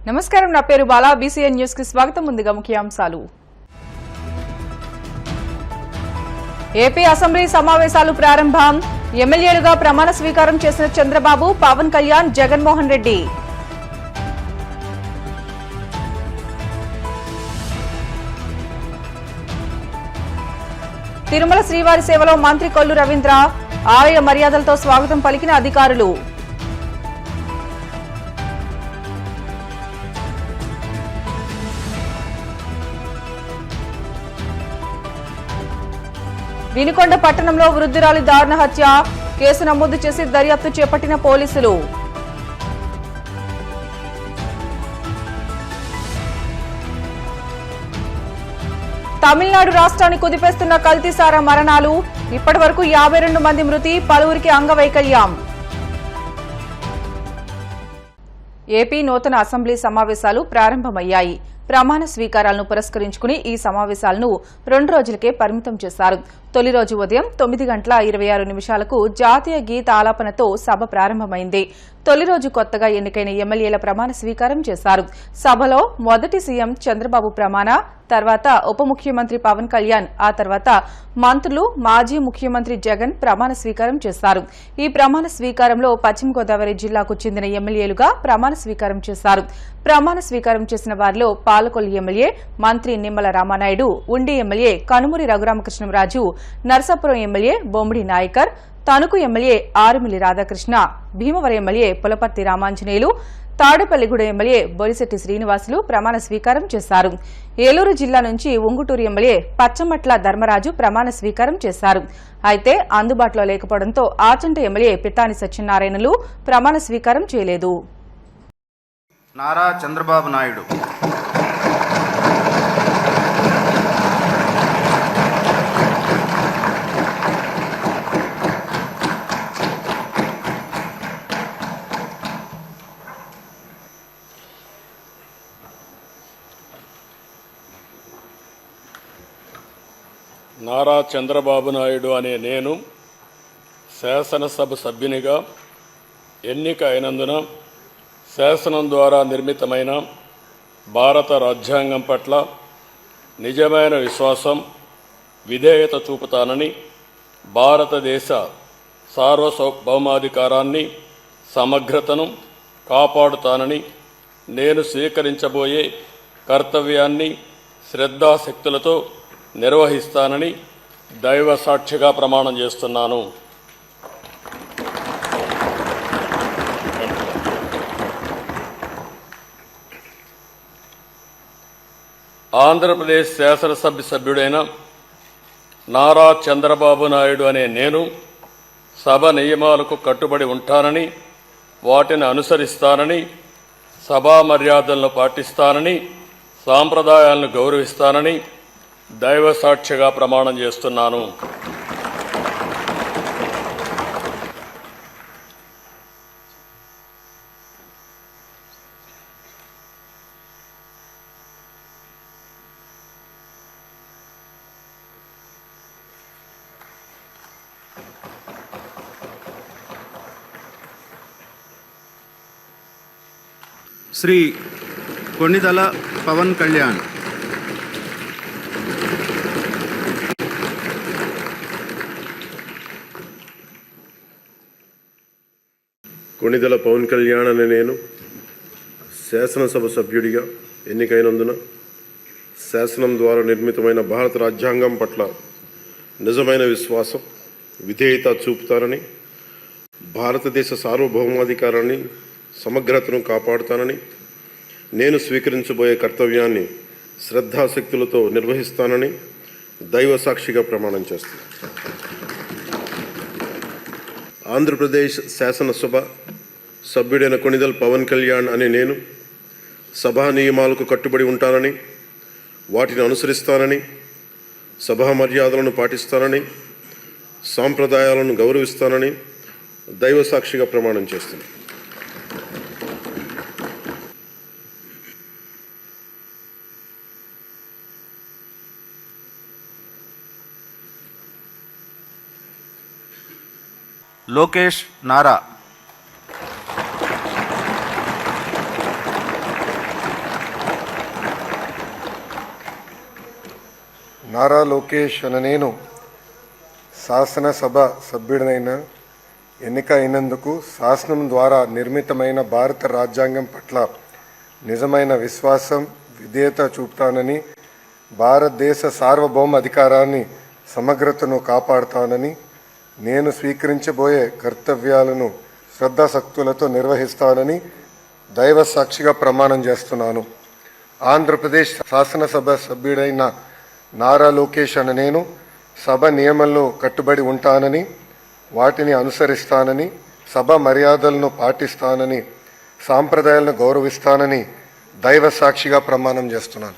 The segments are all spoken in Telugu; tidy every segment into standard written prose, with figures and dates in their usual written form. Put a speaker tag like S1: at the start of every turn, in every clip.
S1: నమస్కారం, నా పేరు బాలా. బీసీఎన్ న్యూస్ కి స్వాగతం. ముందుగా ముఖ్యాంశాలు. ఏపీ అసెంబ్లీ సమావేశాలు ప్రారంభం. ఎమ్మెల్యేలుగా ప్రమాణ స్వీకారం చేసిన చంద్రబాబు, పవన్ కళ్యాణ్, జగన్మోహన్ రెడ్డి. తిరుమల శ్రీవారి సేవలో మంత్రి కొల్లు రవీంద్ర, ఆలయ మర్యాదలతో స్వాగతం పలికిన అధికారులు. వినుకొండ పట్టణంలో వృద్ధురాలి దారుణ హత్య, కేసు నమోదు చేసి దర్యాప్తు చేపట్టిన పోలీసులు. తమిళనాడు రాష్ట్రాన్ని కుదిపేస్తున్న కల్తీసారా మరణాలు, ఇప్పటి వరకు 52 మంది మృతి, పలువురికి అంగవైకల్యం. ఏపీ నూతన అసెంబ్లీ సమావేశాలు ప్రారంభమయ్యాయి. ప్రమాణ స్వీకారాలను పురస్కరించుకుని ఈ సమావేశాలను 2 రోజులకే పరిమితం చేశారు. తొలి రోజు ఉదయం 9:26 జాతీయ గీత ఆలాపనతో సభ ప్రారంభమైంది. తొలి రోజు కొత్తగా ఎన్నికైన ఎమ్మెల్యేల ప్రమాణ స్వీకారం చేశారు. సభలో మొదటి సీఎం చంద్రబాబు ప్రమాణ, తర్వాత ఉప ముఖ్యమంత్రి పవన్ కళ్యాణ్, ఆ తర్వాత మంత్రులు, మాజీ ముఖ్యమంత్రి జగన్ ప్రమాణ స్వీకారం చేశారు. ఈ ప్రమాణ స్వీకారంలో పశ్చిమ గోదావరి జిల్లాకు చెందిన ఎమ్మెల్యేలుగా ప్రమాణ స్వీకారం చేశారు. ప్రమాణ స్వీకారం చేసిన వారిలో పాలకొల్లు ఎమ్మెల్యే మంత్రి నిమ్మల రామానాయుడు, ఉండి ఎమ్మెల్యే కనుమూరి రఘురామకృష్ణంరాజు, నర్సాపురం ఎమ్మెల్యే బొమ్మిడి Nayakar, Tanuku MLA Arumilli Radhakrishna, Bhimavaram MLA Pulaparthi Ramanjaneyulu, తాడేపల్లిగూడ MLA Bolisetti Srinivasulu ప్రమాణ స్వీకారం చేశారు. ఏలూరు జిల్లా నుంచి ఉంగుటూరు ఎమ్మెల్యే పచ్చమట్ల ధర్మరాజు ప్రమాణ స్వీకారం చేశారు. అయితే అందుబాటులో లేకపోవడంతో ఆచంట ఎమ్మెల్యే పితాని సత్యనారాయణలు ప్రమాణ స్వీకారం చేయలేదు.
S2: నారా చంద్రబాబు నాయుడు,
S3: నారా చంద్రబాబు నాయుడు అనే నేను శాసనసభ సభ్యునిగా ఎన్నిక అయినందున శాసనం ద్వారా నిర్మితమైన భారత రాజ్యాంగం పట్ల నిజమైన విశ్వాసం, విధేయత చూపుతానని, భారతదేశ సార్వభౌమాధికారాన్ని, సమగ్రతను కాపాడుతానని, నేను స్వీకరించబోయే కర్తవ్యాన్ని శ్రద్ధాశక్తులతో నిర్వహిస్తానని దైవ సాక్షిగా ప్రమాణం చేస్తున్నాను. ఆంధ్రప్రదేశ్ శాసనసభ సభ్యుడైన నారా చంద్రబాబు నాయుడు అనే నేను సభ నియమాలకు కట్టుబడి ఉంటానని, వాటిని అనుసరిస్తానని, సభా మర్యాదలను పాటిస్తానని, సాంప్రదాయాలను గౌరవిస్తానని దైవ సాక్షిగా ప్రమాణం చేస్తున్నాను.
S2: శ్రీ కొణిదల పవన్ కళ్యాణ్,
S4: కొణిదెల పవన్ కళ్యాణ్ అనే నేను శాసనసభ సభ్యుడిగా ఎన్నికైనందున శాసనం ద్వారా నిర్మితమైన భారత రాజ్యాంగం పట్ల నిజమైన విశ్వాసం, విధేయత చూపుతానని, భారతదేశ సార్వభౌమాధికారాన్ని, సమగ్రతను కాపాడుతానని, నేను స్వీకరించబోయే కర్తవ్యాన్ని శ్రద్ధాశక్తులతో నిర్వహిస్తానని దైవ సాక్షిగా ప్రమాణం చేస్తాను. ఆంధ్రప్రదేశ్ శాసనసభ సభ్యుడైన కొణిదెల పవన్ కళ్యాణ్ అనే నేను సభా నియమాలకు కట్టుబడి ఉంటానని, వాటిని అనుసరిస్తానని, సభా మర్యాదలను పాటిస్తానని, సాంప్రదాయాలను గౌరవిస్తానని దైవ సాక్షిగా ప్రమాణం చేస్తున్నాను.
S2: లోకేష్ నారా,
S5: నారా లోకేష్ అనే నేను శాసనసభ సభ్యుడినైన ఎన్నిక అయినందుకు శాసనం ద్వారా నిర్మితమైన భారత రాజ్యాంగం పట్ల నిజమైన విశ్వాసం విధేయత చూపుతానని, భారతదేశ సార్వభౌమ అధికారాన్ని సమగ్రతను కాపాడుతానని, నేను స్వీకరించబోయే కర్తవ్యాలను శ్రద్ధాశక్తులతో నిర్వహిస్తానని దైవ సాక్షిగా ప్రమాణం చేస్తున్నాను. ఆంధ్రప్రదేశ్ శాసనసభ సభ్యుడైన నారా లోకేష్ అనే నేను సభ నియమాలను కట్టుబడి ఉంటానని, వాటిని అనుసరిస్తానని, సభ మర్యాదలను పాటిస్తానని, సాంప్రదాయాలను గౌరవిస్తానని దైవ సాక్షిగా ప్రమాణం చేస్తున్నాను.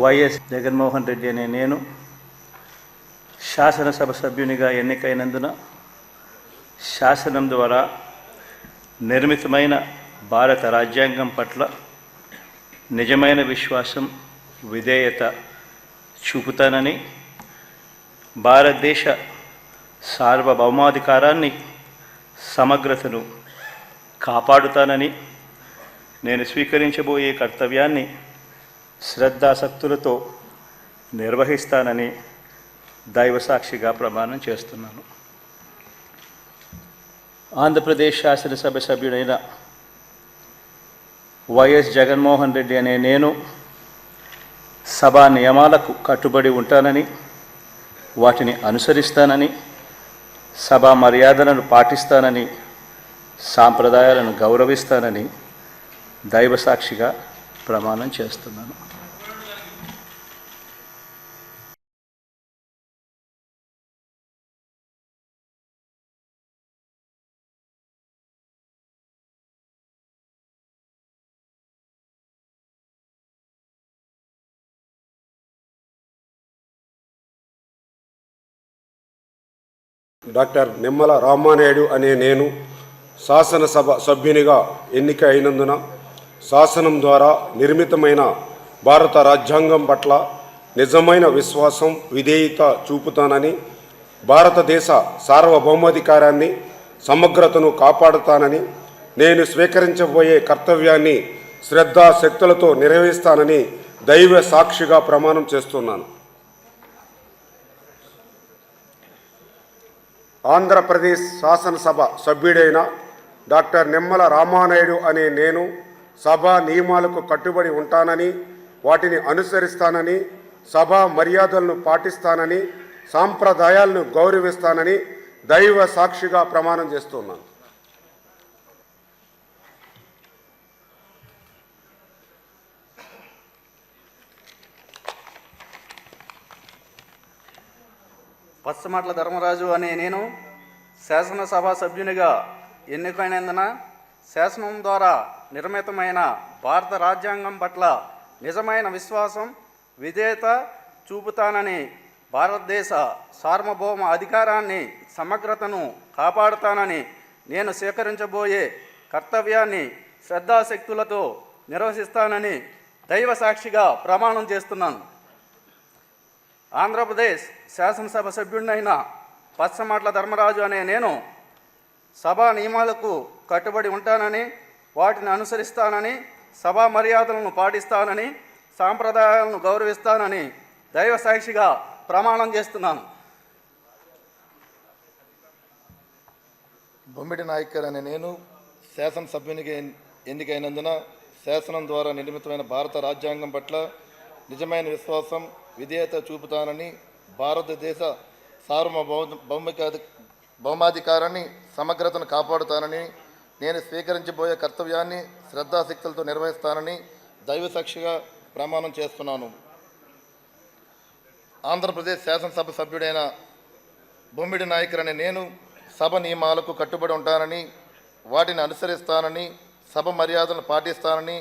S6: వైఎస్ జగన్మోహన్ రెడ్డి అనే నేను శాసనసభ సభ్యునిగా ఎన్నికైనందున శాసనం ద్వారా నిర్మితమైన భారత రాజ్యాంగం పట్ల నిజమైన విశ్వాసం విధేయత చూపుతానని, భారతదేశ సార్వభౌమాధికారాన్ని సమగ్రతను కాపాడుతానని, నేను స్వీకరించబోయే కర్తవ్యాన్ని శ్రద్ధాశక్తులతో నిర్వహిస్తానని దైవసాక్షిగా ప్రమాణం చేస్తున్నాను. ఆంధ్రప్రదేశ్ శాసనసభ సభ్యుడైన వైఎస్ జగన్మోహన్ రెడ్డి అనే నేను సభా నియమాలకు కట్టుబడి ఉంటానని, వాటిని అనుసరిస్తానని, సభా మర్యాదలను పాటిస్తానని, సాంప్రదాయాలను గౌరవిస్తానని దైవసాక్షిగా ప్రమాణం చేస్తున్నాను.
S7: డాక్టర్ నిమ్మల రామానాయుడు అనే నేను శాసనసభ సభ్యునిగా ఎన్నిక అయినందున శాసనం ద్వారా నిర్మితమైన భారత రాజ్యాంగం పట్ల నిజమైన విశ్వాసం విధేయత చూపుతానని, భారతదేశ సార్వభౌమాధికారాన్ని సమగ్రతను కాపాడుతానని, నేను స్వీకరించబోయే కర్తవ్యాన్ని శ్రద్ధాశక్తులతో నిర్వహిస్తానని దైవ సాక్షిగా ప్రమాణం చేస్తున్నాను. ఆంధ్రప్రదేశ్ శాసనసభ సభ్యుడైన డాక్టర్ నిమ్మల రామానాయుడు అనే నేను సభా నియమాలకు కట్టుబడి ఉంటానని, వాటిని అనుసరిస్తానని, సభా మర్యాదలను పాటిస్తానని, సాంప్రదాయాలను గౌరవిస్తానని దైవ సాక్షిగా ప్రమాణం చేస్తున్నాను.
S8: పచ్చమాట్ల ధర్మరాజు అనే నేను శాసనసభ సభ్యునిగా ఎన్నికైనందున శాసనం ద్వారా నిర్మితమైన భారత రాజ్యాంగం పట్ల నిజమైన విశ్వాసం విధేయత చూపుతానని, భారతదేశ సార్వభౌమ అధికారాన్ని సమగ్రతను కాపాడుతానని, నేను స్వీకరించబోయే కర్తవ్యాన్ని శ్రద్ధాశక్తులతో నిర్వహిస్తానని దైవ సాక్షిగా ప్రమాణం చేస్తున్నాను. ఆంధ్రప్రదేశ్ శాసనసభ సభ్యుడినైన పచ్చమాట్ల ధర్మరాజు అనే నేను సభా నియమాలకు కట్టుబడి ఉంటానని, వాటిని అనుసరిస్తానని, సభా మర్యాదలను పాటిస్తానని, సాంప్రదాయాలను గౌరవిస్తానని దైవ సాక్షిగా ప్రమాణం చేస్తున్నాను.
S5: బొమ్మిడి నాయకర్ అనే నేను శాసనసభ్యునిగా ఎన్నికైనందున శాసనం ద్వారా నిర్మితమైన భారత రాజ్యాంగం పట్ల నిజమైన విశ్వాసం విధేయత చూపుతానని, భారతదేశ సార్వభౌమాధికారాన్ని సమగ్రతను కాపాడుతానని, నేను స్వీకరించబోయే కర్తవ్యాన్ని శ్రద్ధాశక్తులతో నిర్వహిస్తానని దైవసాక్షిగా ప్రమాణం చేస్తున్నాను. ఆంధ్రప్రదేశ్ శాసనసభ సభ్యుడైన బొమ్మిడి నాయకర్ అనే నేను సభ నియమాలకు కట్టుబడి ఉంటానని, వాటిని అనుసరిస్తానని, సభ మర్యాదలను పాటిస్తానని,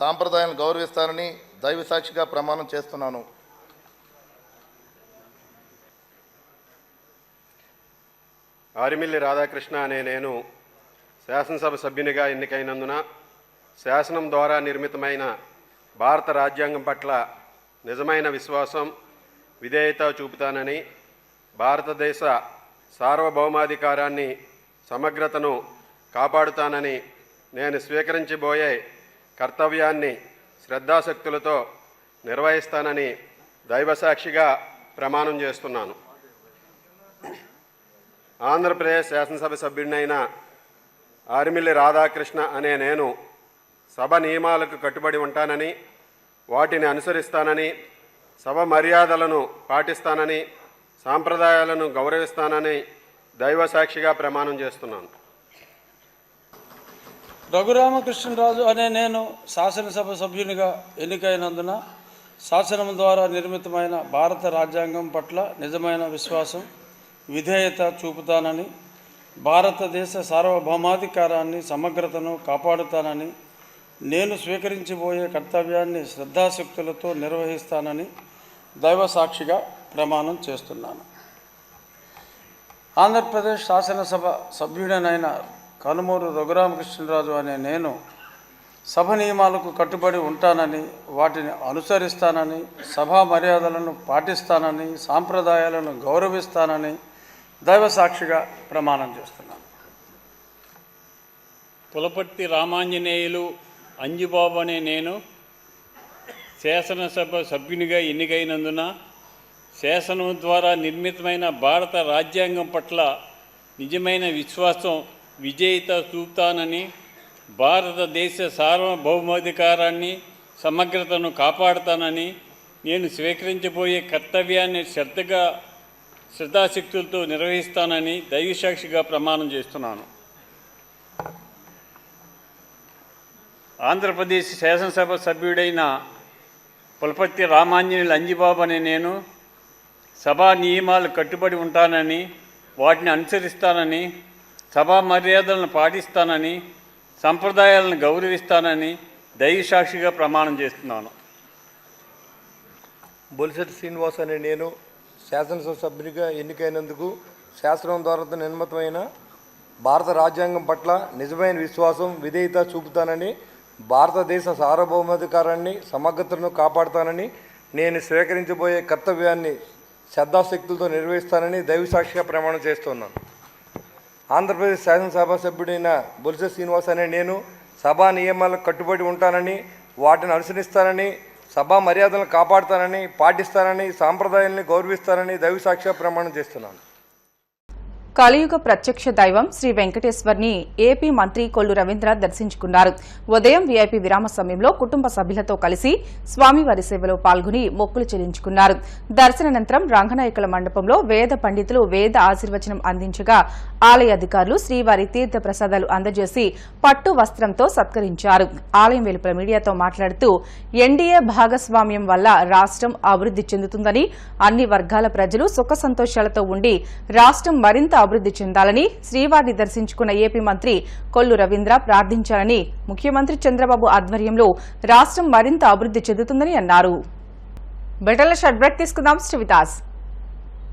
S5: సాంప్రదాయాలను గౌరవిస్తానని దైవసాక్షిగా ప్రమాణం చేస్తున్నాను.
S9: ఆరిమిల్లి రాధాకృష్ణ అనే నేను శాసనసభ సభ్యునిగా ఎన్నికైనందున శాసనం ద్వారా నిర్మితమైన భారత రాజ్యాంగం పట్ల నిజమైన విశ్వాసం, విధేయత చూపుతానని, భారతదేశ సార్వభౌమాధికారాన్ని, సమగ్రతను కాపాడుతానని నేను స్వీకరించబోయే కర్తవ్యాన్ని శ్రద్ధాశక్తులతో నిర్వహిస్తానని దైవసాక్షిగా ప్రమాణం చేస్తున్నాను. ఆంధ్రప్రదేశ్ శాసనసభ సభ్యుడినైన ఆరిమిల్లి రాధాకృష్ణ అనే నేను సభ నియమాలకు కట్టుబడి ఉంటానని, వాటిని అనుసరిస్తానని, సభ మర్యాదలను పాటిస్తానని, సాంప్రదాయాలను గౌరవిస్తానని దైవసాక్షిగా ప్రమాణం చేస్తున్నాను.
S10: రఘురామకృష్ణరాజు అనే నేను శాసనసభ సభ్యునిగా ఎన్నికైనందున శాసనం ద్వారా నిర్మితమైన భారత రాజ్యాంగం పట్ల నిజమైన విశ్వాసం, విధేయత చూపుతానని, భారతదేశ సార్వభౌమాధికారాన్ని, సమగ్రతను కాపాడుతానని, నేను స్వీకరించబోయే కర్తవ్యాన్ని శ్రద్ధాశక్తులతో నిర్వహిస్తానని దైవసాక్షిగా ప్రమాణం చేస్తున్నాను. ఆంధ్రప్రదేశ్ శాసనసభ సభ్యుడనైన కనుమూరు రఘురామకృష్ణరాజు అనే నేను సభ నియమాలకు కట్టుబడి ఉంటానని, వాటిని అనుసరిస్తానని, సభా మర్యాదలను పాటిస్తానని, సాంప్రదాయాలను గౌరవిస్తానని దైవసాక్షిగా ప్రమాణం చేస్తున్నాను.
S11: పులపర్తి రామాంజనేయులు అంజిబాబు అనే నేను శాసనసభ సభ్యునిగా ఎన్నికైనందున శాసనం ద్వారా నిర్మితమైన భారత రాజ్యాంగం పట్ల నిజమైన విశ్వాసం, విజేత చూపుతానని, భారతదేశ సార్వభౌమాధికారాన్ని, సమగ్రతను కాపాడుతానని, నేను స్వీకరించబోయే కర్తవ్యాన్ని శ్రద్ధాశక్తులతో నిర్వహిస్తానని దైవసాక్షిగా ప్రమాణం చేస్తున్నాను. ఆంధ్రప్రదేశ్ శాసనసభ సభ్యుడైన పులపర్తి రామాంజనేయులు అంజిబాబు అనే నేను సభా నియమాలకు కట్టుబడి ఉంటానని, వాటిని అనుసరిస్తానని, సభా మర్యాదలను పాటిస్తానని, సంప్రదాయాలను గౌరవిస్తానని దైవసాక్షిగా ప్రమాణం చేస్తున్నాను.
S12: బొలిశెట్టి శ్రీనివాస్ అనే నేను శాసనసభ సభ్యునిగా ఎన్నికైనందుకు శాసనం ద్వారా నిర్మితమైన భారత రాజ్యాంగం పట్ల నిజమైన విశ్వాసం, విధేయత చూపుతానని, భారతదేశ సార్వభౌమాధికారాన్ని, సమగ్రతను కాపాడుతానని, నేను స్వీకరించబోయే కర్తవ్యాన్ని శ్రద్ధాశక్తులతో నిర్వహిస్తానని దైవసాక్షిగా ప్రమాణం చేస్తున్నాను. ఆంధ్రప్రదేశ్ శాసనసభ సభ్యుడైన బొలిశెట్టి శ్రీనివాస్ అనే నేను సభా నియమాలకు కట్టుబడి ఉంటానని, వాటిని అనుసరిస్తానని, సభా మర్యాదలను కాపాడుతానని, పాటిస్తానని, సాంప్రదాయాలను గౌరవిస్తానని దైవసాక్షిగా ప్రమాణం చేస్తున్నాను.
S1: కలియుగ ప్రత్యక్ష దైవం శ్రీ వెంకటేశ్వర్ని ఏపీ మంత్రి కొల్లు రవీంద్ర దర్శించుకున్నారు. ఉదయం వీఐపీ విరామ సమయంలో కుటుంబ సభ్యులతో కలిసి స్వామివారి సేవలో పాల్గొని మొక్కులు చెల్లించుకున్నారు. దర్శనానంతరం రంగనాయకుల మండపంలో వేద పండితులు వేద ఆశీర్వచనం అందించగా ఆలయ అధికారులు శ్రీవారి తీర్థ ప్రసాదాలు అందజేసి పట్టు వస్త్రంతో సత్కరించారు. ఆలయం వెలుపల మీడియాతో మాట్లాడుతూ ఎన్డీఏ భాగస్వామ్యం వల్ల రాష్ట్రం అభివృద్ది చెందుతుందని, అన్ని వర్గాల ప్రజలు సుఖ సంతోషాలతో ఉండి రాష్ట్రం మరింత అభివృద్ది చెందాలని శ్రీవారిని దర్శించుకున్న ఏపీ మంత్రి కొల్లు రవీంద్ర ప్రార్థించారని, ముఖ్యమంత్రి చంద్రబాబు ఆధ్వర్యంలో రాష్ట్రం మరింత అభివృద్ది చెందుతుందని అన్నారు. బెటర్ల షార్ట్ బ్రేక్ తీసుకుందాం. శ్రీవితాస్.